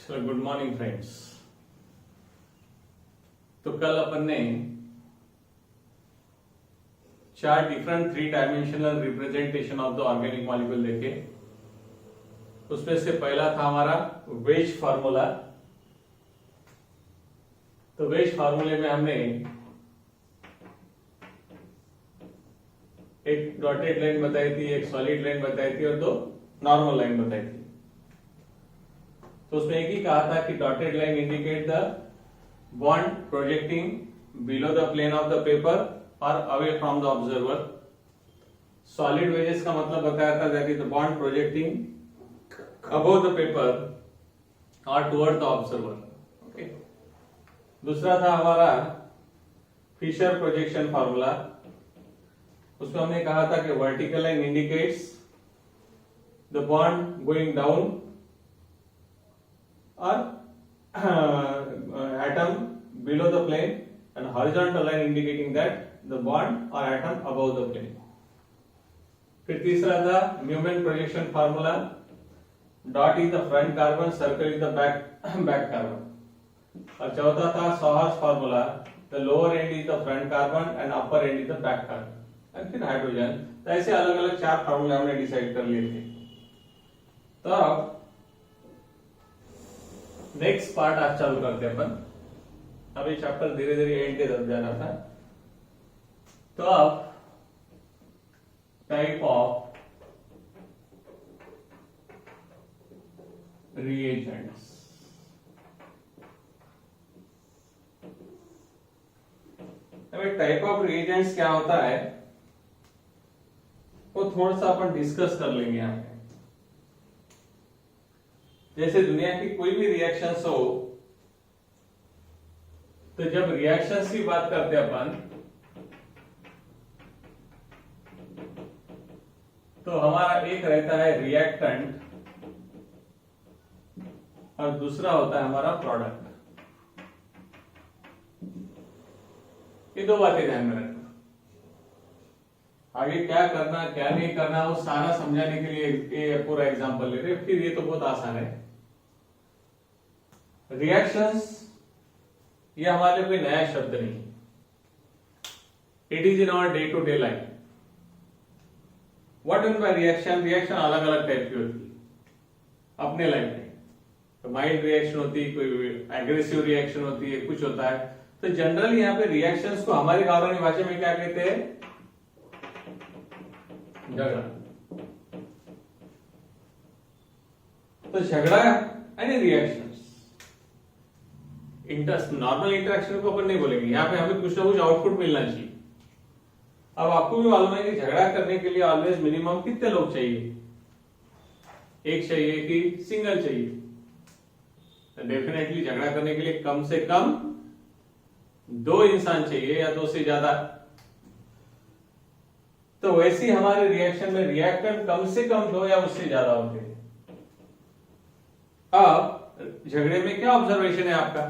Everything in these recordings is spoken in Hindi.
चलो गुड मॉर्निंग फ्रेंड्स। तो कल अपन ने चार different 3 dimensional representation of the organic molecule देखे। उसमें से पहला था हमारा वेज फार्मूला। तो वेज फार्मूले में हमने एक डॉटेड लाइन बताई थी, एक सॉलिड लाइन बताई थी और 2 नॉर्मल लाइन बताई थी। तो उसमें एक ही कहा था कि dotted line indicate the bond projecting below the plane of the paper और away from the observer. Solid wedges का मतलब बताया था that is the bond projecting above the paper और टुवर्ड द ऑब्जर्वर। ओके। दूसरा था हमारा फिशर प्रोजेक्शन फार्मूला। उसमें हमने कहा था कि vertical line indicates the bond going down or atom below the plane and horizontal line indicating that the bond or atom above the plane. फिर तीसरा था Newman projection formula. Dot is the front carbon, circle is the back carbon. और चौथा था sawhorse formula. The lower end is the front carbon and upper end is the back carbon. और फिर हाइड्रोजन। तो ऐसे अलग अलग 4 फार्मूले हमने डिसाइड कर लिए थे। तो अब नेक्स्ट पार्ट आज चालू करते हैं अपन। अब ये चैप्टर धीरे धीरे एंड की तरफ जा रहा था। तो अब टाइप ऑफ रिएजेंट्स। अब टाइप ऑफ रिएजेंट्स क्या होता है वो थोड़ा सा अपन डिस्कस कर लेंगे यहाँ पे। जैसे दुनिया की कोई भी रिएक्शंस हो, तो जब रिएक्शंस की बात करते हैं अपन, तो हमारा एक रहता है रिएक्टेंट और दूसरा होता है हमारा प्रोडक्ट। ये 2 बातें ध्यान में रखना। आगे क्या करना क्या नहीं करना वो सारा समझाने के लिए ये पूरा एग्जांपल ले रहे। फिर ये तो बहुत आसान है। रिएक्शंस ये हमारे लिए कोई नया शब्द नहीं। It is in our day to day life. What mean by reaction? Reaction अलग अलग टाइप की होती है अपने लाइफ में। तो माइल्ड रिएक्शन होती है, कोई एग्रेसिव रिएक्शन होती है, कुछ होता है। तो जनरली यहाँ पे रिएक्शंस को हमारी गांवनी भाषा में क्या कहते हैं? झगड़ा। तो झगड़ा यानी रिएक्शंस। नॉर्मल इंटरेक्शन को अपन नहीं बोलेंगे। यहाँ पे हमें कुछ ना कुछ आउटपुट मिलना चाहिए। अब आपको भी मालूम है कि झगड़ा करने के लिए ऑलवेज मिनिमम कितने लोग चाहिए? एक चाहिए कि सिंगल चाहिए? तो डेफिनेटली झगड़ा करने के लिए कम से कम 2 इंसान चाहिए या 2 से ज्यादा। तो वैसे हमारे रिएक्शन में रिएक्टेंट कम से कम 2 या उससे ज्यादा होते हैं। अब झगड़े में क्या ऑब्जर्वेशन है आपका?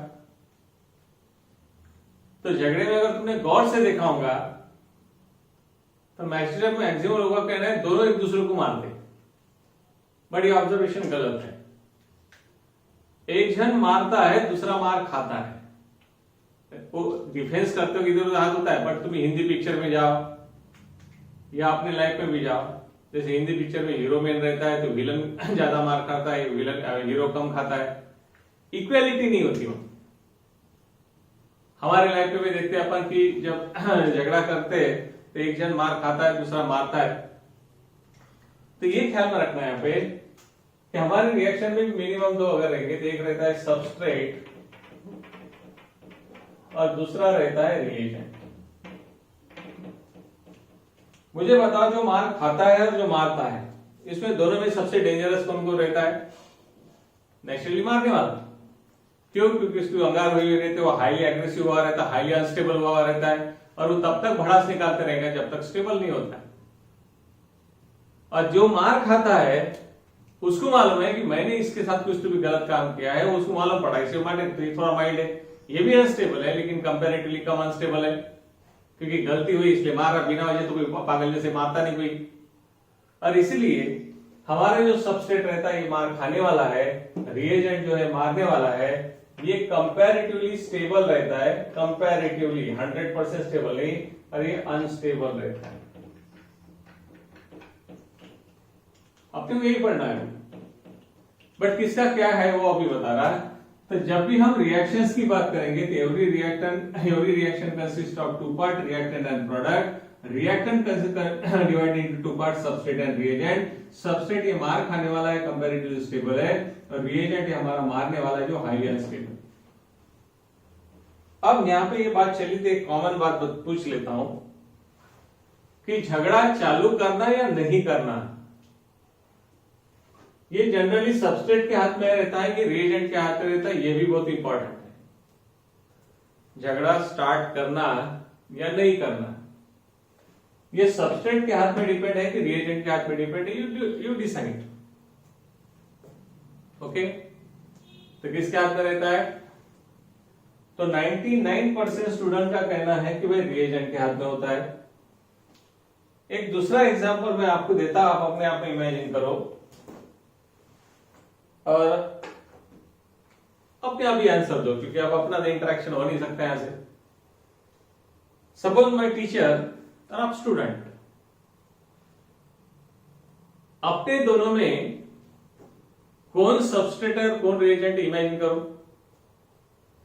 तो झगड़े में अगर तुमने गौर से देखा होगा तो मैक्सिमम लोगों का कहना है दोनों एक दूसरे को मारते। बट ये ऑब्जर्वेशन गलत है। एक जन मारता है, दूसरा मार खाता है। वो डिफेंस करते हो इधर उधर हाथ होता है। बट तुम हिंदी पिक्चर में जाओ या अपने लाइफ में भी जाओ। जैसे हिंदी पिक्चर में हीरो मैन रहता है तो विलन ज्यादा मार खाता है, विलन हीरो कम खाता है। इक्वेलिटी नहीं होती वो। हमारे लाइफ में भी देखते हैं अपन कि जब झगड़ा करते हैं तो एक जन मार खाता है, दूसरा मारता है। तो ये ख्याल में रखना है यहाँ पे कि हमारे रिएक्शन में मिनिमम 2 अगर रहेंगे तो एक रहता है सबस्ट्रेट और दूसरा रहता है रिएजेंट। मुझे बताओ जो मार खाता है और जो मारता है, इसमें दोनों में सबसे डेंजरस कौन को रहता है? नेचुरली मारने वाला। क्यों? क्योंकि उसकी अंगार हुई रहती है, वो हाईली एग्रेसिव हुआ रहता है, हाईली अनस्टेबल हुआ रहता है और वो तब तक भड़ास निकालते रहेगा जब तक स्टेबल नहीं होता है। और जो मार खाता है उसको मालूम है कि मैंने इसके साथ कुछ तो भी गलत काम किया है। उसको मालूम पड़ा इसे थोड़ा माइल्ड है, ये भी अनस्टेबल है लेकिन कंपेरेटिवली कम अनस्टेबल है क्योंकि गलती हुई इसलिए मार रहा। बिना वजह तो कोई पागल जैसे मारता नहीं कोई। और इसीलिए हमारे जो सबस्ट्रेट रहता है ये मार खाने वाला है, रिएजेंट जो है मारने वाला है, ये कंपैरेटिवली स्टेबल रहता है, कंपैरेटिवली 100% स्टेबल नहीं, और ये अनस्टेबल रहता है। अपने को यही पढ़ना है, बट किसका क्या है वो अभी बता रहा है। तो जब भी हम रिएक्शंस की बात करेंगे तो every reaction consist of two part, reactant and product. Reactant divided into two part, substrate and reagent. Substrate ये मार खाने वाला है, कंपैरेटिवली स्टेबल है, और रिएजेंट ये हमारा मारने वाला है जो हाईली अनस्टेबल। अब यहाँ पे ये बात चली तो एक कॉमन बात पूछ लेता हूं कि झगड़ा चालू करना या नहीं करना, ये जनरली सबस्ट्रेट के हाथ में रहता है कि रिएजेंट के हाथ में रहता है, ये भी बहुत इंपॉर्टेंट है। झगड़ा स्टार्ट करना या नहीं करना ये सबस्ट्रेट के हाथ में डिपेंड है कि रिएजेंट के हाथ में डिपेंड है, यू डिसाइड। ओके, तो किसके हाथ में रहता है? तो 99% स्टूडेंट का कहना है कि भाई रिएजेंट के हाथ में होता है। एक दूसरा एग्जांपल मैं आपको देता, आप अपने आप में इमेजिन करो और अपने आप ही आंसर दो, क्योंकि अब अपना इंटरेक्शन हो नहीं सकता यहां से। सपोज माय टीचर और आप स्टूडेंट, अपने दोनों में कौन सबस्ट्रेट है कौन रिएजेंट इमेजिन करो।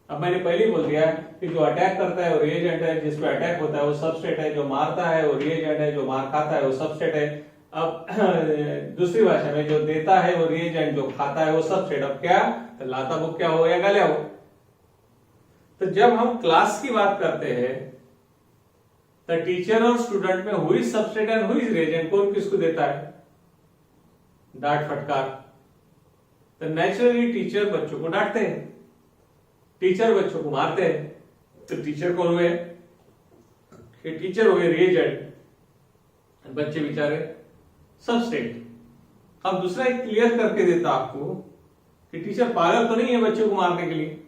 अब मैंने पहले ही बोल दिया कि जो अटैक करता है वो रिएजेंट है, जिस पे अटैक होता है वो सबस्ट्रेट है, जो मारता है वो रिएजेंट है, जो मार खाता है वो सबस्ट्रेट है। अब दूसरी भाषा में जो देता है वो रिएजेंट, जो खाता है वो सबस्ट्रेट। अब क्या तो लाता बुक क्या हो या गले हो। तो जब हम क्लास की बात करते हैं तो टीचर और स्टूडेंट में हुई सबस्ट्रेट एंड हुई रिएजेंट, कौन किसको देता है? डांट फटकार। तो नेचुरली टीचर बच्चों को डांटते हैं, टीचर बच्चों को मारते हैं। तो टीचर कौन हुए? टीचर हुए रिएजेंट, बच्चे बेचारे सबस्ट्रेट। अब दूसरा एक क्लियर करके देता आपको कि टीचर पागल तो नहीं है बच्चों को मारने के लिए।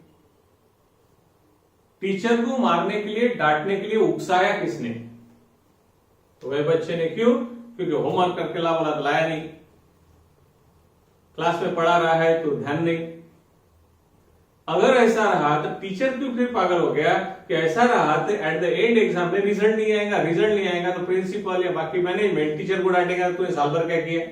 टीचर को मारने के लिए, डांटने के लिए उकसाया किसने? तो वह बच्चे ने। क्यों? क्योंकि होमवर्क करके ला बोला तो लाया नहीं, क्लास में पढ़ा रहा है तो ध्यान नहीं। अगर ऐसा रहा तो टीचर क्यों फिर पागल हो गया कि ऐसा रहा तो एट द एंड एग्जाम में रिजल्ट नहीं आएगा, रिजल्ट नहीं आएगा तो प्रिंसिपल या बाकी मैनेजमेंट टीचर को डांटेगा, तूने साल भर क्या किया।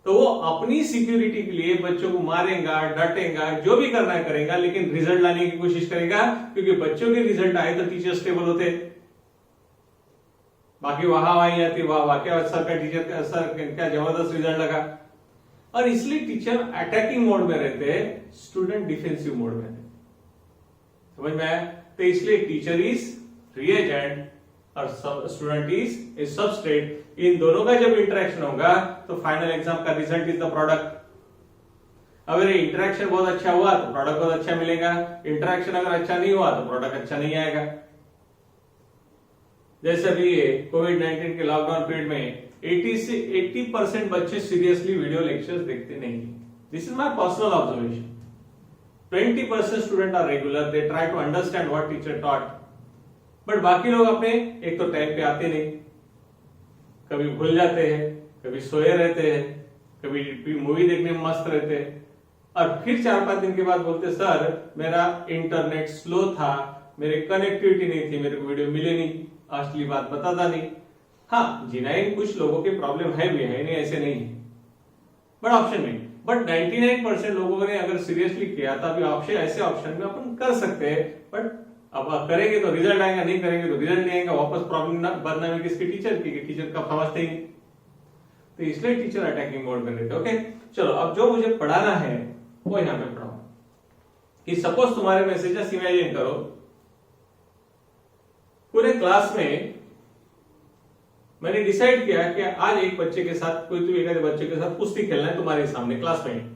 तो वो अपनी सिक्योरिटी के लिए बच्चों को मारेगा, डांटेगा, जो भी करना है करेगा, लेकिन रिजल्ट लाने की कोशिश करेगा, क्योंकि बच्चों के रिजल्ट आए तो टीचर स्टेबल होते। बाकी वहां आती, वाह क्या सर का टीचर का सर क्या जबरदस्त रिजल्ट लगा। और इसलिए टीचर अटैकिंग मोड में रहते हैं, स्टूडेंट डिफेंसिव मोड में रहते। समझ में आया? तो इसलिए टीचर इज रिएजेंट और स्टूडेंट इज ए सबस्ट्रेट। इन दोनों का जब इंटरेक्शन होगा तो फाइनल एग्जाम का रिजल्ट इज द प्रोडक्ट। अगर ये इंटरेक्शन बहुत अच्छा हुआ तो प्रोडक्ट बहुत अच्छा मिलेगा, इंटरेक्शन अगर अच्छा नहीं हुआ तो प्रोडक्ट अच्छा नहीं आएगा। जैसे अभी कोविड-19 के लॉकडाउन पीरियड में 80 से 80% बच्चे सीरियसली वीडियो लेक्चर्स देखते नहीं। This is my personal observation. 20% student are regular, they try to understand what teacher taught, but बाकी लोग अपने एक तो टाइम पे आते नहीं, कभी भूल जाते हैं, कभी सोए रहते हैं, कभी मूवी देखने में मस्त रहते हैं, और फिर 4-5 दिन के बाद बोलते सर मेरा इंटरनेट स्लो था, मेरी कनेक्टिविटी नहीं थी, मेरे को वीडियो मिले नहीं, असली बात बताता नहीं। हाँ, जिनाइन कुछ लोगों की प्रॉब्लम है भी है, नहीं ऐसे नहीं है, बट ऑप्शन नहीं। बट 99% लोगों ने अगर सीरियसली किया था, अभी ऑप्शन ऐसे ऑप्शन में अपन कर सकते हैं, बट अब करेंगे तो रिजल्ट आएगा, नहीं करेंगे तो रिजल्ट नहीं आएगा, वापस प्रॉब्लम बदनामी किसकी? टीचर की। टीचर का समझते ही नहीं, तो इसलिए टीचर अटैकिंग मोड में रहते। ओके, चलो अब जो मुझे पढ़ाना है वो यहां पे पढ़ाओ कि सपोज तुम्हारे मैसेजेस इमेजिन करो, पूरे क्लास में मैंने डिसाइड किया कि आज एक बच्चे के साथ, कोई तो एक बच्चे के साथ कुश्ती खेलना है तुम्हारे सामने क्लास में।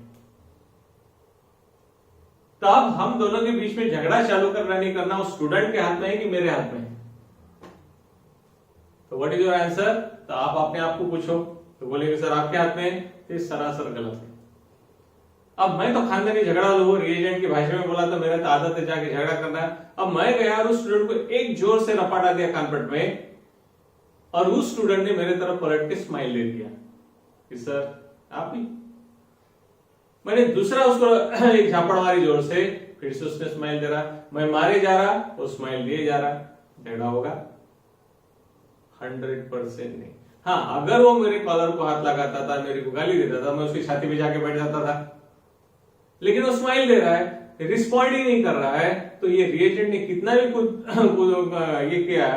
तब हम दोनों के बीच में झगड़ा चालू करना नहीं करना, वो स्टूडेंट के हाथ में है कि मेरे हाथ में है? तो व्हाट इज योर आंसर? तो आप अपने आप को पूछो, तो बोलेंगे सर आपके हाथ में है, तो सरासर गलत है। अब मैं तो खानदानी झगड़ा लूं, रिएजेंट की भाषा में बोला तो मेरा तो आदत है जाके झगड़ा करना है। अब मैं गया और उस स्टूडेंट को एक जोर से रपाटा दिया कानपट में, और उस स्टूडेंट ने मेरे तरफ पलट के स्माइल दे दिया, कि सर आप ही। मैंने दूसरा उसको एक झापड़ मारी जोर से, फिर से उसने स्माइल दे रहा, मैं मारे जा रहा, वो स्माइल दिए जा रहा, झगड़ा होगा? 100% नहीं। हाँ, अगर वो मेरे कॉलर को हाथ लगाता था, मेरे को गाली देता था, मैं उसकी छाती पे जाके बैठ जाता था, लेकिन वो स्माइल दे रहा है, रिस्पॉन्ड ही नहीं कर रहा है, तो ये रिएजेंट ने कितना भी ये किया,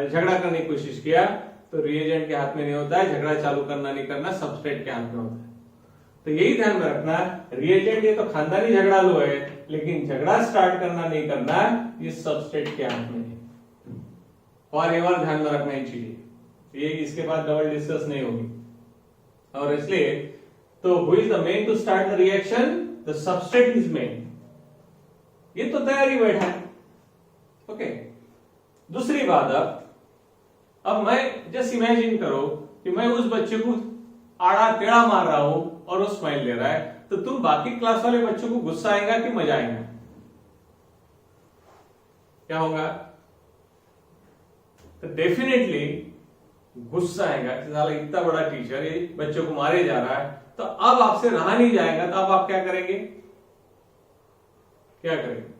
झगड़ा करने की कोशिश किया, तो रिएजेंट के हाथ में नहीं होता है, झगड़ा चालू करना नहीं करना सबस्ट्रेट के हाथ में होता है। तो यही ध्यान में रखना, रिएजेंट ये तो खानदानी झगड़ालू है, लेकिन झगड़ा स्टार्ट करना नहीं करना ये सबस्ट्रेट के हाथ में है। और एक बार ध्यान में रखना ही चाहिए, ये इसके बाद डबल डिस्कस नहीं होगी। और इसलिए तो who is the main to start the reaction? The substrate is main. ये तो तैयारी बैठा है। ओके, दूसरी बात, अब मैं जस्ट इमेजिन करो कि मैं उस बच्चे को आड़ा टेढ़ा मार रहा हूं और वो स्माइल ले रहा है, तो तुम बाकी क्लास वाले बच्चों को गुस्सा आएगा कि मजा आएगा? क्या होगा? तो डेफिनेटली गुस्सा आएगा कि साला इतना बड़ा टीचर ये बच्चों को मारे जा रहा है, तो अब आपसे रहा नहीं जाएगा, तो अब आप क्या करेंगे? क्या करेंगे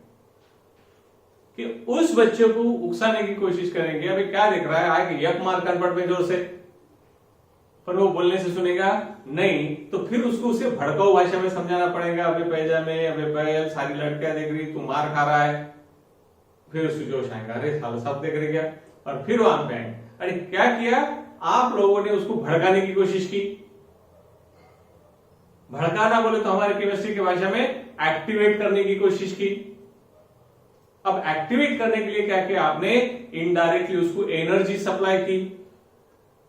कि उस बच्चे को उकसाने की कोशिश करेंगे। अभी क्या देख रहा है, आगे यक मार कनपट में जोर से, पर वो बोलने से सुनेगा नहीं, तो फिर उसको उसे भड़काऊ भाषा में समझाना पड़ेगा। अबे पैजामे, अबे बैल, सारी लड़कियां देख रही, तू मार खा रहा है। फिर उसको जोश आएगा, अरे साला सब देख रही क्या, और फिर वहां पे आएंगे, अरे क्या किया आप लोगों ने, उसको भड़काने की कोशिश की। भड़काना बोले तो हमारे केमिस्ट्री की भाषा में एक्टिवेट करने की कोशिश की। अब एक्टिवेट करने के लिए क्या किया आपने? इनडायरेक्टली उसको एनर्जी सप्लाई की,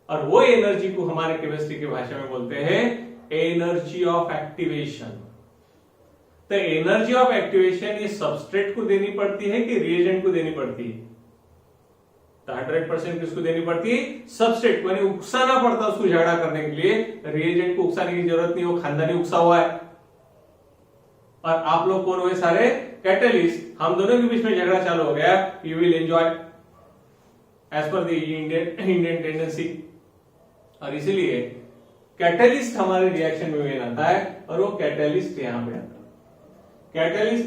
और वो एनर्जी को हमारे केमिस्ट्री की भाषा में बोलते हैं एनर्जी ऑफ एक्टिवेशन। तो एनर्जी ऑफ एक्टिवेशन ये सबस्ट्रेट को देनी पड़ती है कि रिएजेंट को देनी पड़ती है? तो 100% किसको देनी पड़ती है? सबस्ट्रेट को। यानी उकसाना पड़ता उसको झगड़ा करने के लिए, रिएजेंट को उकसाने की जरूरत नहीं, वो खानदानी उकसा हुआ है। और आप लोग कौन हुए? सारे कैटलिस्ट। हम दोनों के बीच में झगड़ा चालू हो गया, you will enjoy as per the Indian tendency. और इसीलिए कैटलिस्ट हमारे रिएक्शन में मेन आता है, और वो कैटलिस्ट यहां पे आता है। Catalyst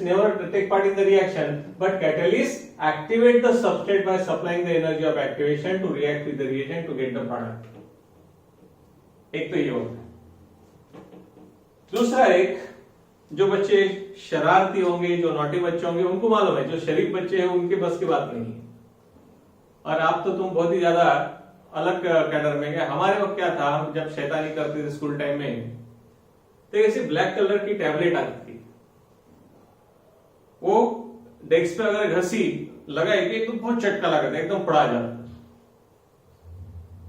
never take part in the reaction, but catalyst activate the substrate by supplying the energy of activation to react with the reagent to get the product. एक तो ये होता है। दूसरा, एक जो बच्चे शरारती होंगे, जो नॉटी बच्चे होंगे, उनको मालूम है, जो शरीफ बच्चे हैं उनके बस की बात नहीं है। और आप तो तुम बहुत ही ज्यादा अलग कैडर में गए। हमारे वक्त क्या था, हम जब शैतानी करते थे स्कूल टाइम में, तो ऐसी ब्लैक कलर की टैबलेट आती थी, वो डेस्क पे अगर घसी लगाएगी तो बहुत चटका लगा था, एकदम पड़ा जाता।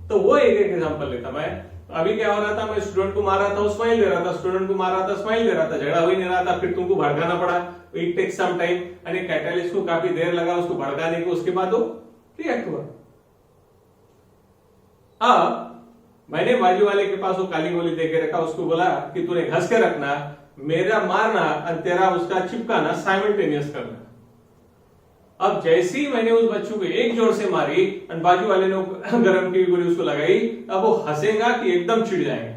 तो वो एक एग्जांपल लेता मैं। अभी क्या हो रहा था, मैं स्टूडेंट को मार रहा था, वो स्माइल दे रहा था, स्टूडेंट को मार रहा था, स्माइल दे रहा था, झगड़ा हो ही नहीं रहा था, फिर तुमको भड़काना पड़ा। इट टेक्स सम टाइम, यानी कैटलिस्ट को काफी देर लगा उसको भड़काने को, उसके बाद वो रिएक्ट हुआ। अब मैंने बाजू वाले के पास वो काली गोली देके रखा, उसको बोला कि तूने घस के रखना, मेरा मारना और तेरा उसका चिपकाना साइमल्टेनियस करना। अब जैसे ही मैंने उस बच्चों को एक जोर से मारी और बाजू वाले ने गरम की गोली उसको लगाई, अब वो हंसेगा कि एकदम चिढ़ जाएगा?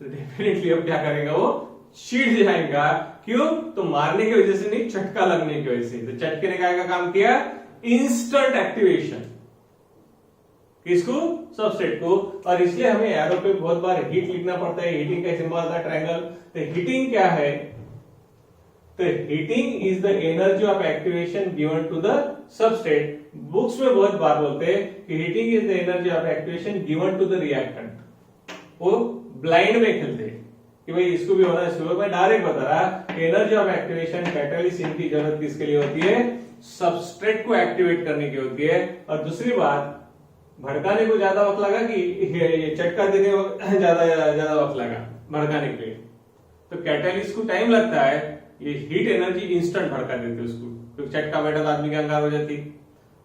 तो डेफिनेटली अब क्या करेगा, वो चिढ़ जाएगा। क्यों? तो मारने की वजह से नहीं, चटका लगने की वजह से। तो चटके ने क्या काम किया? Instant activation. किसको? सबस्ट्रेट को। और इसलिए हमें एरो पे बहुत बार हीट लिखना पड़ता है, हीटिंग का सिंबल आता है ट्रायंगल। तो हीटिंग क्या है? तो heating is the energy of activation given to the substrate. Books में बहुत बार बोलते हैं कि heating is the energy of activation given to the reactant. वो ब्लाइंड में खेलते हैं कि भाई इसको भी होना, इसको। मैं डायरेक्ट बता रहा, एनर्जी ऑफ एक्टिवेशन कैटलिस्ट इनकी जरूरत किसके लिए होती है? सबस्ट्रेट को एक्टिवेट करने की होती है। और दूसरी बात, भड़काने को ज्यादा वक्त लगा कि चटका देने ज्यादा वक्त लगा भड़काने के लिए? तो कैटलिस्ट को टाइम लगता है, ये हीट एनर्जी इंस्टेंट भड़का देती उसको, तो चटका बैठा तो आदमी की अंगार हो जाती।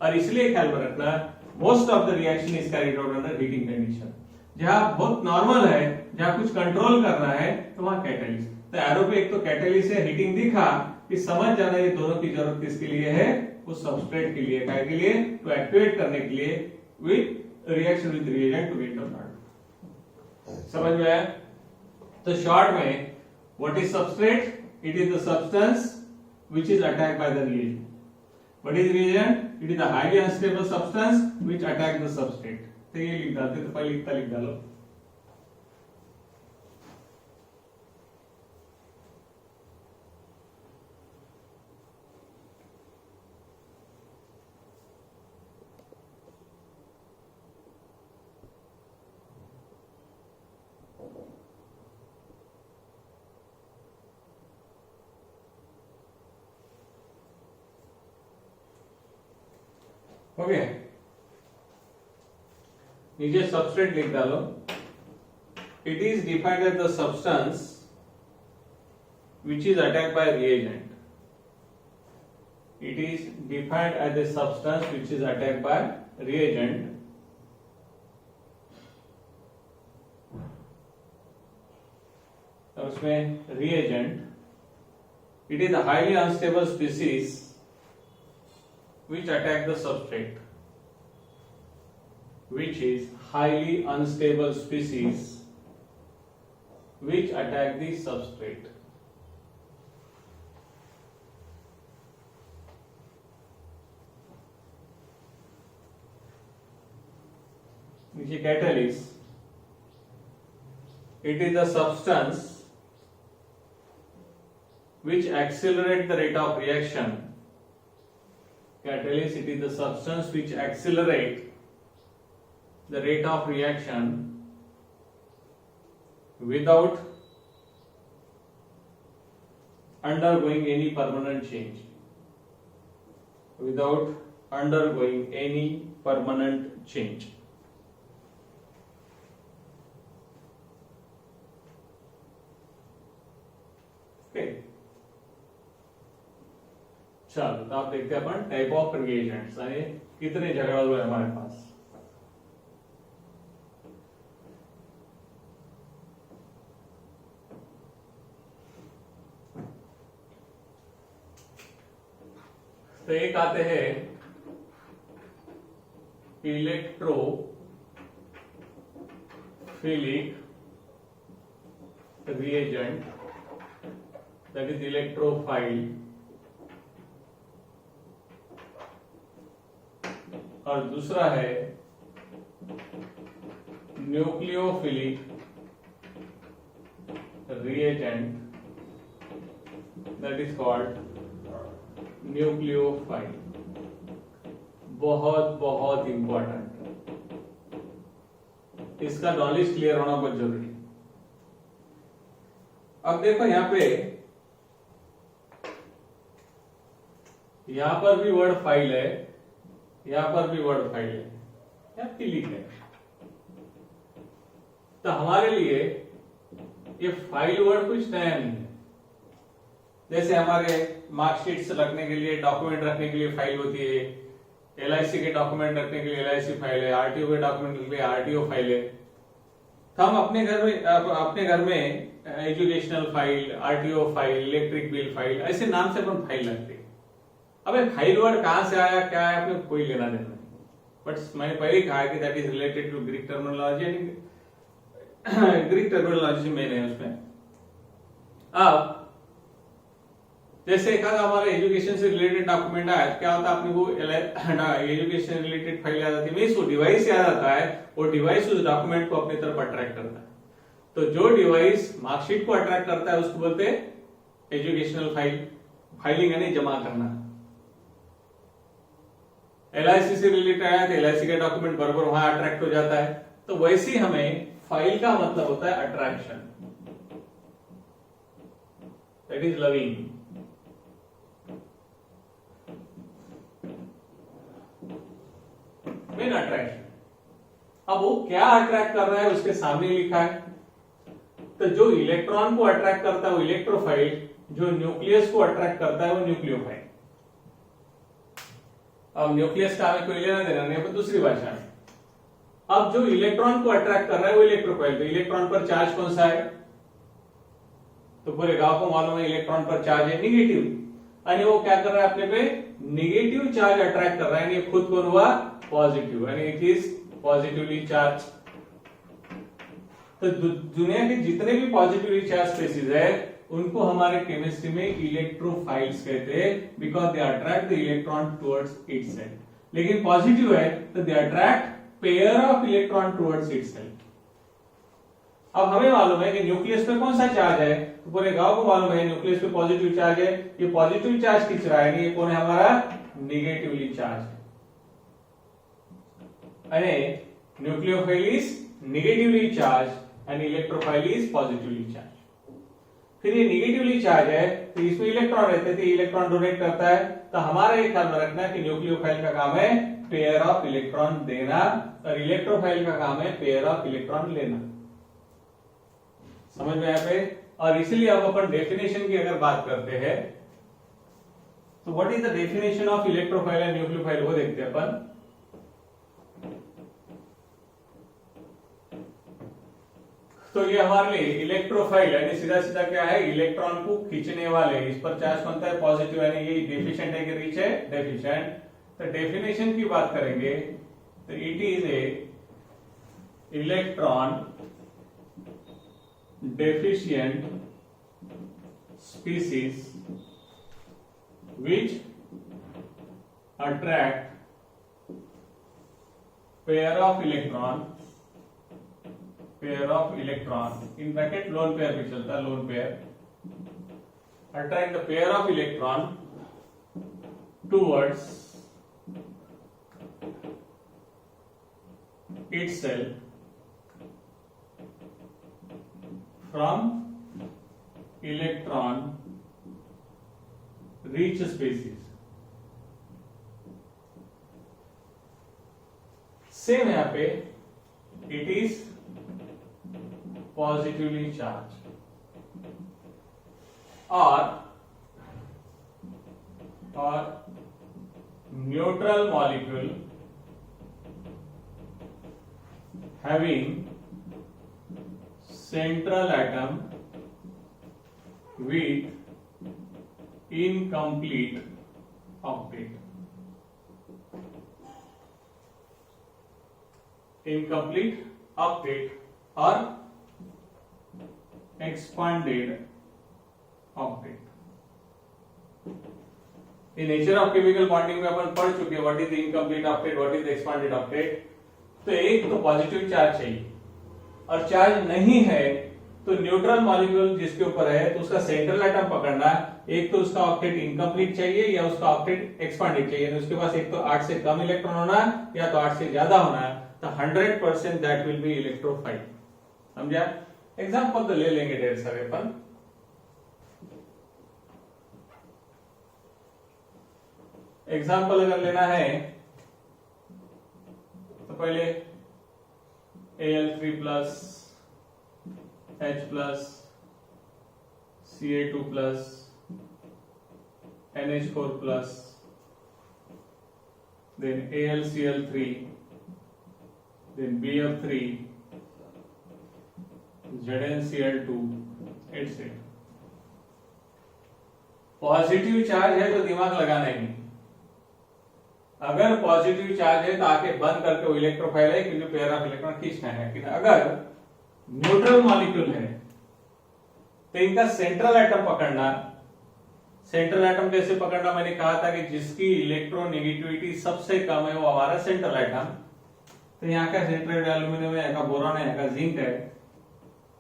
और इसलिए ख्याल में रखना, most of the reaction is carried out under heating condition. जहां बहुत नॉर्मल है, जहां कुछ कंट्रोल करना है, तो वहां कैटलिस्ट। तो एरो पे एक तो कैटलिस्ट है, हीटिंग दिखा, कि समझ जाना ये दोनों की जरूरत किसके लिए है? वो सबस्ट्रेट के लिए। क्या के लिए? तो एक्टिवेट करने के लिए with reaction with reagent to get the product. समझ में आया? तो शॉर्ट में what is substrate? It is the substance which is attacked by the reagent. What is reagent? It is a highly unstable substance which attack the substrate. तो ये लिख डालते, तो पहले इतना लिख डालो। ओके, नीचे सबस्ट्रेट लिख डालो। It is defined as the substance which is attacked by reagent. It is defined as a substance which is attacked by reagent उसमें reagent it is a highly unstable species which attack the substrate, which is highly unstable species which attack the substrate. नीचे catalyst, it is the substance which accelerate the rate of reaction. Catalyst, it is the substance which accelerate the rate of reaction without undergoing any permanent change. Without undergoing any permanent change. Okay. चलो, तो आप देखते हैं अपन टाइप ऑफ रिएजेंट्स यानी कितने जगह हुए हमारे पास। तो एक आते हैं electrophilic reagent, that is electrophile, और दूसरा है nucleophilic reagent, that is called nucleophile. बहुत बहुत इंपॉर्टेंट, इसका नॉलेज क्लियर होना बहुत जरूरी है। अब देखो यहां पर भी वर्ड फाइल है, यहां पर भी वर्ड फाइल है, या फिलिक है। तो हमारे लिए ये फाइल वर्ड कुछ नया नहीं है। जैसे हमारे मार्कशीट से रखने के लिए, डॉक्यूमेंट रखने के लिए फाइल होती है, एलआईसी के डॉक्यूमेंट रखने के लिए एलआईसी फाइल है, आरटीओ के डॉक्यूमेंट के लिए आरटीओ फाइल है। तो हम अपने घर में educational file, RTO file, electric bill file, ऐसे नाम से अपन फाइल रखते हैं। अबे फाइल वर्ड कहां से आया, क्या है, अपने कोई लेना देना नहीं। बट मैंने पहले कहा कि that is related to Greek terminology, Greek terminology main है उसमें। अब जैसे एक हमारे एजुकेशन से रिलेटेड डॉक्यूमेंट आया, क्या होता है अपने को एजुकेशन रिलेटेड फाइल याद आती है, मीन्स वो डिवाइस याद आता है, और डिवाइस उस डॉक्यूमेंट को अपनी तरफ अट्रैक्ट करता है। तो जो डिवाइस मार्कशीट को अट्रैक्ट करता है उसको बोलते हैं एजुकेशनल फाइल, फाइलिंग यानी जमा करना। एलआईसी से रिलेटेड आया तो एलआईसी का डॉक्यूमेंट बराबर वहां अट्रैक्ट हो जाता है। तो वैसे ही हमें फाइल का मतलब होता है attraction, that is loving. Main attraction. अब वो क्या अट्रैक्ट कर रहा है उसके सामने लिखा है। तो जो इलेक्ट्रॉन को अट्रैक्ट करता है वो इलेक्ट्रोफाइल, जो न्यूक्लियस को अट्रैक्ट करता है वो न्यूक्लियोफाइल। अब न्यूक्लियस का हमें कोई लेना देना नहीं, दूसरी भाषा में। अब जो इलेक्ट्रॉन को अट्रैक्ट कर रहा है वो इलेक्ट्रोफाइल। तो इलेक्ट्रॉन पर चार्ज कौन सा है, तो पूरे गांव को मालूम है इलेक्ट्रॉन पर चार्ज है निगेटिव, यानी वो क्या कर रहा है अपने पे निगेटिव चार्ज अट्रैक्ट कर रहा है, यानी खुद को हुआ पॉजिटिव, यानी इट इज पॉजिटिवली चार्ज। तो दुनिया के जितने भी पॉजिटिवली चार्ज स्पेसीज है उनको हमारे केमिस्ट्री में इलेक्ट्रोफाइल्स कहते हैं, because they attract the electron towards itself. लेकिन पॉजिटिव है तो they attract pair of electron towards itself. अब हमें मालूम है कि न्यूक्लियस पे कौन सा चार्ज है, तो पूरे गांव को मालूम है न्यूक्लियस पे पॉजिटिव चार्ज है। ये पॉजिटिव चार्ज खींच रहा है, ये कौन है हमारा निगेटिवली चार्ज है। Nucleophile is negatively charge and electrophile is positively charge. फिर ये निगेटिवली चार्ज है तो इसमें इलेक्ट्रॉन रहते थे, इलेक्ट्रॉन डोनेट करता है। तो हमारा एक ख्याल में रखना कि न्यूक्लियोफाइल का काम है पेयर ऑफ इलेक्ट्रॉन देना और इलेक्ट्रोफाइल का काम है पेयर ऑफ इलेक्ट्रॉन लेना। समझ में आया पे? और इसलिए अब अपन डेफिनेशन की अगर बात करते हैं तो what is the definition of electrophile and nucleophile वो देखते हैं अपन। तो ये हमारे लिए इलेक्ट्रोफाइल यानी सीधा सीधा क्या है, इलेक्ट्रॉन को खींचने वाले। इस पर चार्ज बनता है पॉजिटिव, यानी ये डेफिशिएंट है कि रिच है, डेफिशिएंट। तो डेफिनेशन की बात करेंगे तो it is A electron deficient species which attract pair of electron in bracket lone pair भी चलता है, lone pair attract the pair of electron towards itself from electron rich species। Same यहां पे इट इज पॉजिटिवली चार्ज और neutral molecule having central atom with incomplete octet। incomplete octet or expanded octet। in nature of chemical bonding में अपन पढ़ चुके हैं what is the incomplete octet, what is the expanded octet. तो एक तो पॉजिटिव चार्ज चाहिए और चार्ज नहीं है तो न्यूट्रल मॉलिक्यूल जिसके ऊपर है तो उसका सेंट्रल एटम पकड़ना। एक तो उसका ऑक्टेट इनकम्प्लीट चाहिए या उसका ऑक्टेट एक्सपांडेड चाहिए, उसके पास एक तो 8 से कम इलेक्ट्रॉन होना या तो 8 से ज्यादा होना। तो 100% दैट विल बी इलेक्ट्रोफाइल। समझा? एग्जांपल तो ले लेंगे ढेर सारे अपन। एग्जांपल अगर लेना है तो पहले Al3 plus H plus Ca2 plus NH4 plus then AlCl3 then BF3 ZnCl2 etc। Positive charge है तो दिमाग लगाना ही नहीं। अगर पॉजिटिव चार्ज है तो आके बंद करके वो इलेक्ट्रोफाइल है क्योंकि पेयर ऑफ इलेक्ट्रॉन खींचना है। लेकिन अगर न्यूट्रल मॉलिक्यूल है तो इनका सेंट्रल एटम पकड़ना। सेंट्रल एटम कैसे पकड़ना, मैंने कहा था कि जिसकी इलेक्ट्रोनेगेटिविटी सबसे कम है वो हमारा सेंट्रल एटम। तो यहाँ का सेंट्रल एल्यूमिनियम है, यहाँ का बोरॉन है, यहाँ का जिंक है।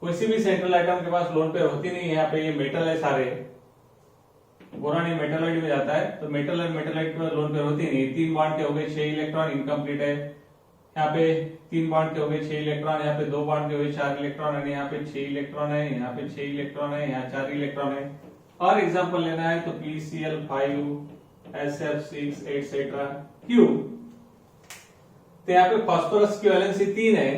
किसी भी सेंट्रल एटम के पास लोन पेयर होती नहीं है। यहाँ पे ये मेटल है सारे, बोरॉन ये मेटलॉइड में जाता है तो मेटल और मेटलॉइड के पास लोन पेयर होती नहीं। 3 बॉन्ड के हो गए 6 इलेक्ट्रॉन, इनकम्प्लीट है। यहाँ पे 3 बॉन्ड के हो गए 6 इलेक्ट्रॉन, यहाँ पे 2 बॉन्ड के हो गए 4 इलेक्ट्रॉन है, यहाँ पे 6 इलेक्ट्रॉन है, यहाँ पे 6 इलेक्ट्रॉन है, यहाँ 4 इलेक्ट्रॉन है। और एग्जांपल लेना है तो PCl5 SF6 एटसेट्रा क्यों। तो यहाँ पे फास्फोरस की वैलेंसी 3 है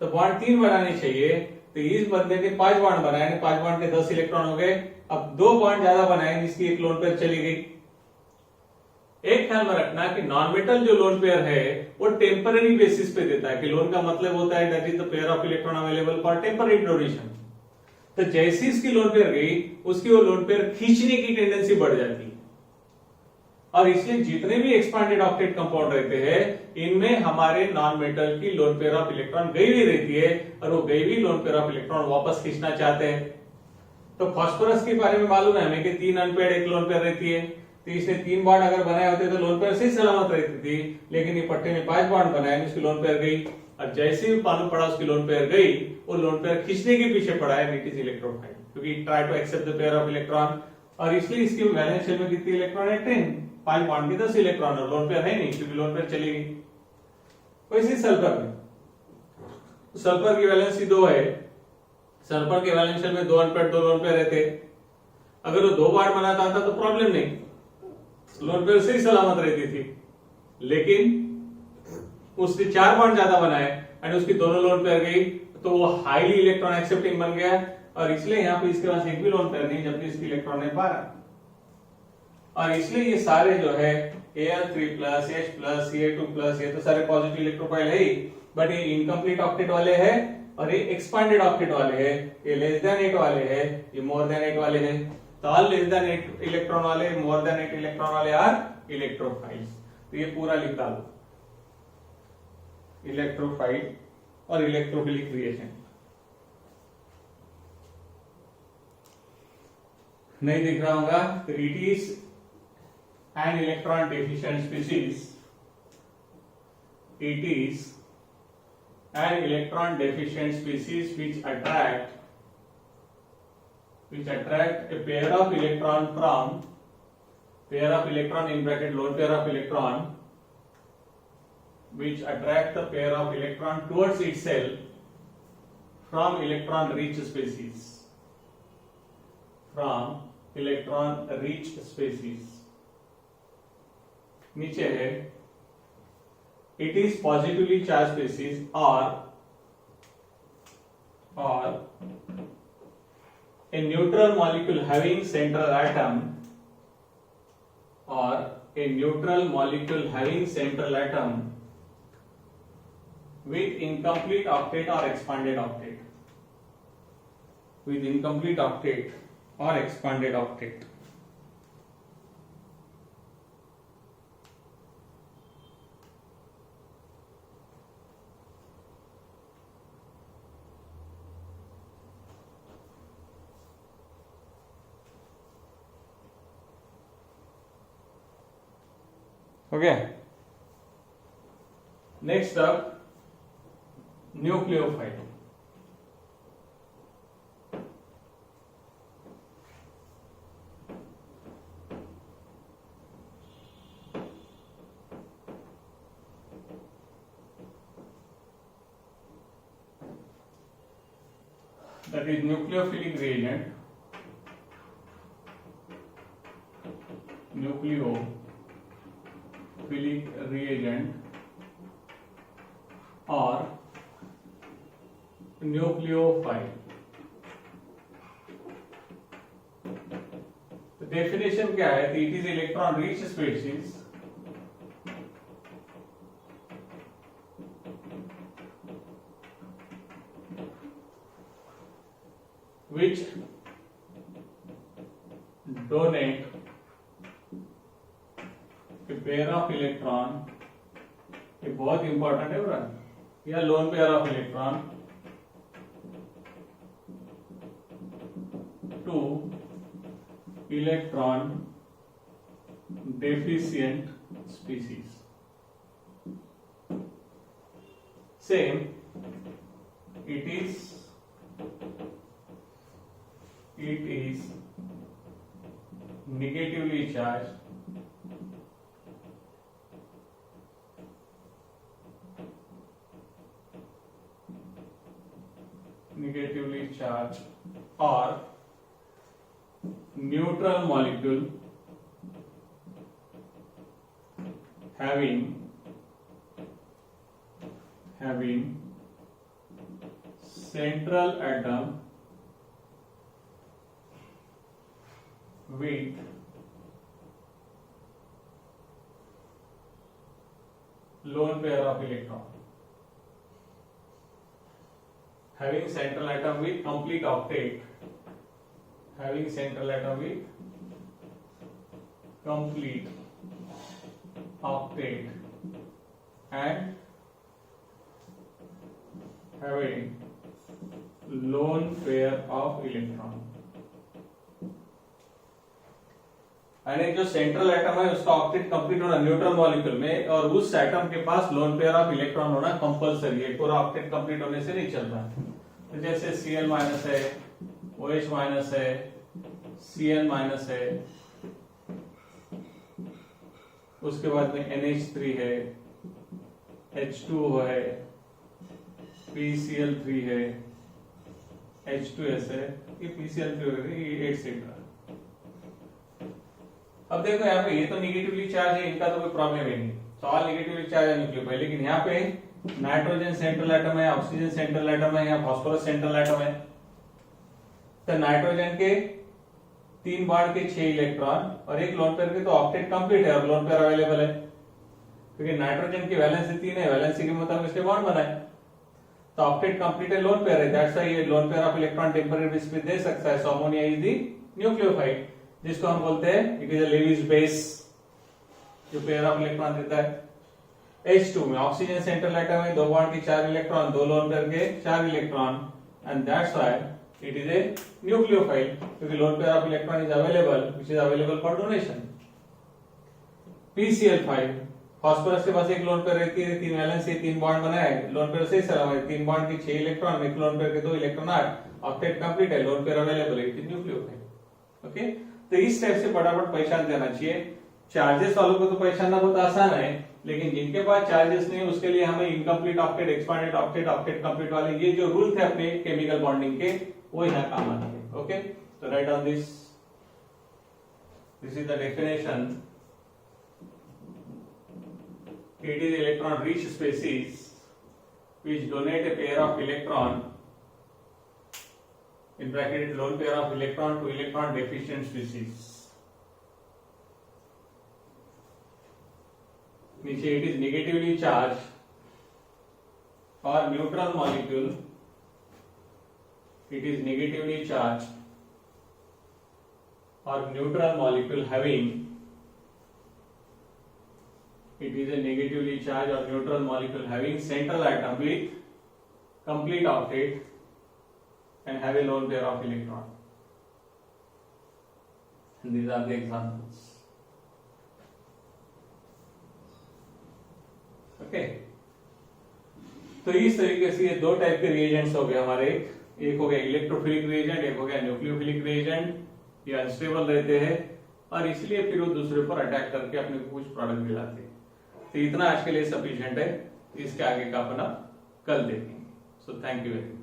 तो बॉन्ड 3 बनाने चाहिए। तो इस बंदे ने 5 बॉन्ड बनाए, 5 बॉन्ड के 10 इलेक्ट्रॉन हो गए। अब 2 बॉन्ड ज्यादा बनाए जिसकी एक लोन पेयर चली गई। एक ख्याल में रखना कि नॉन मेटल जो लोन पेयर है वो टेम्पररी बेसिस पे देता है कि लोन का मतलब होता है that is the pair of electron available for temporary donation. तो जैसी इसकी लोन पेयर गई उसकी वो लोन पेयर खींचने की टेंडेंसी बढ़ जाती है। और इसलिए जितने भी एक्सपांडेड ऑक्टेट कंपाउंड रहते हैं इनमें हमारे नॉन मेटल की लोन पेयर ऑफ इलेक्ट्रॉन गई हुई रहती है और वो गई हुई लोन पेयर ऑफ इलेक्ट्रॉन वापस खींचना चाहते हैं। तो फास्फोरस के बारे में मालूम है हमें कि 3 अनपेयर्ड एक लोन पेयर रहती है, तो इसने 3 बॉन्ड अगर बनाए होते तो लोन पेयर सही सलामत रहती थी, लेकिन ये पट्टे ने 5 बॉन्ड बनाए, उसकी लोन पेयर गई। और जैसे ही मालूम पड़ा उसकी लोन पेयर गई, वो लोन पेयर खींचने के पीछे पड़ा है, इट इज इलेक्ट्रोफाइल, क्योंकि try to accept the pair of electron. और इसलिए इसकी वैलेंस शेल में कितनी इलेक्ट्रॉन है? 10, 5 बॉन्ड की 10 इलेक्ट्रॉन, और लोन पेयर है नहीं क्योंकि लोन पेयर चली गई। वैसे सल्फर में, सल्फर की वैलेंसी 2 है, सल्फर के वैलेंस शेल में 2 अनपेयर्ड 2 लोन पेयर रहते। अगर वो 2 बॉन्ड बनाता था तो प्रॉब्लम नहीं, लोन पेयर से ही सलामत रहती थी, लेकिन उसने 4 बॉन्ड ज्यादा बनाए एंड उसकी दोनों लोन पेयर गई, तो वो हाईली इलेक्ट्रॉन एक्सेप्टिंग बन गया, और इसलिए यहाँ पे इसके पास एक भी लोन पेयर नहीं, जबकि इसकी इलेक्ट्रॉन है 12। और इसलिए ये सारे जो है Al3+, H+, Ca2+, ये तो सारे पॉजिटिव इलेक्ट्रोफाइल है ही, बट ये इनकम्प्लीट ऑक्टेट वाले हैं और ये एक्सपांडेड ऑक्टेट वाले हैं, ये लेस देन 8 वाले हैं, ये मोर देन 8 वाले हैं। तो ऑल लेस देन 8 इलेक्ट्रॉन वाले, मोर देन 8 इलेक्ट्रॉन वाले आर इलेक्ट्रोफाइल्स। तो ये पूरा लिख डालो, इलेक्ट्रोफाइल और इलेक्ट्रोफिलिक रिएक्शन। नहीं दिख रहा होगा तो it is an electron deficient species, it is an electron deficient species which attract a pair of electron from pair of electron in bracket lone pair of electron which attract the pair of electron towards itself from electron rich species, from electron rich species। नीचे है it is positively charged species or a neutral molecule having central atom, or a neutral molecule having central atom with incomplete octet or expanded octet, with incomplete octet or expanded octet। Okay, next up, nucleophile। that is nucleophilic reagent, nucleophilic reagent or nucleophile। तो डेफिनेशन क्या है? It is electron rich species which donate a pair of electron, ये बहुत इंपॉर्टेंट है बरा, या loan pair of electron two electron deficient species. Same, it is negatively charged or neutral molecule having central atom with lone pair of electron, having central atom with complete octet, having central atom with complete octet and having lone pair of electron। यानी जो सेंट्रल एटम है उसका ऑक्टेट कंप्लीट होना न्यूट्रल मॉलिक्यूल में, और उस एटम के पास लोन पेयर ऑफ इलेक्ट्रॉन होना कंपलसरी है, पूरा ऑक्टेट कंप्लीट होने से नहीं चल रहा है। तो जैसे Cl माइनस है, OH माइनस है, Cn माइनस है, उसके बाद में NH3 है, H2O है, PCl3 है, H2S है, ये PCl3 है, एटसेट्रा। अब देखो यहाँ पे ये तो निगेटिवली चार्ज है, इनका तो कोई प्रॉब्लम ही नहीं, सवाल निगेटिवली चार्ज है न्यूक्लियोफाइल, लेकिन यहाँ पे नाइट्रोजन सेंट्रल एटम है, ऑक्सीजन सेंट्रल एटम है, यहाँ फास्फोरस सेंट्रल एटम है। तो नाइट्रोजन के 3 बॉन्ड के 6 इलेक्ट्रॉन और एक लोन पेयर के, तो ऑक्टेट कंप्लीट है और लोन पेयर अवेलेबल है, क्योंकि नाइट्रोजन की वैलेंसी 3 है, वैलेंसी के मुताबिक इसके बॉन्ड बना है, तो ऑक्टेट कंप्लीट है, लोन पेयर है, दैट्स व्हाई ये lone pair of electron temporary basis पे दे सकता है। So ammonia is the nucleophile, जिसको हम बोलते हैं it is a Lewis base, जो पेयर ऑफ इलेक्ट्रॉन देता है। H2 में ऑक्सीजन सेंट्रल एटम है, 2 बॉन्ड के 4 इलेक्ट्रॉन, 2 लोन पेयर के 4 electron, and that's why it is a nucleophile, क्योंकि lone pair of electron is available, which is available for donation. PCl5 phosphorus के पास एक लोन पेयर रहती है, 3 वैलेंसी, 3 बॉन्ड बना है, लोन पेयर सही सलामत है, 3 बॉन्ड के 6 इलेक्ट्रॉन, एक लोन पेयर के 2 इलेक्ट्रॉन, 8 ऑक्टेट कंप्लीट है, लोन पेयर अवेलेबल है, इट इज न्यूक्लियोफाइल। ओके, तो इस टाइप से फटाफट पहचान देना चाहिए। चार्जेस वालों को तो पहचानना बहुत आसान है, लेकिन जिनके पास चार्जेस नहीं उसके लिए हमें incomplete octet, expanded octet, octet complete वाले ये जो रूल थे अपने केमिकल बॉन्डिंग के, वो यहाँ काम आते हैं। ओके, तो right on this is the definition. It is electron rich species which donate a pair of electron, in bracket lone pair of electron, to electron deficient species। नीचे it is negatively charged or neutral molecule, it is negatively charged or neutral molecule having, it is a negatively charged or neutral molecule having central atom with complete octet and have a lone pair of electron, and these are the examples। Okay, तो इस तरीके से ये 2 टाइप के रिएजेंट्स हो गए हमारे, एक हो गया इलेक्ट्रोफिलिक रिएजेंट, एक हो गया न्यूक्लियोफिलिक रिएजेंट। ये अनस्टेबल रहते हैं और इसलिए फिर वो दूसरे पर अटैक करके अपने को कुछ प्रोडक्ट दिलाते हैं। तो इतना आज के लिए सफिशिएंट है, इसके आगे का अपना कल देखेंगे। So thank you very much.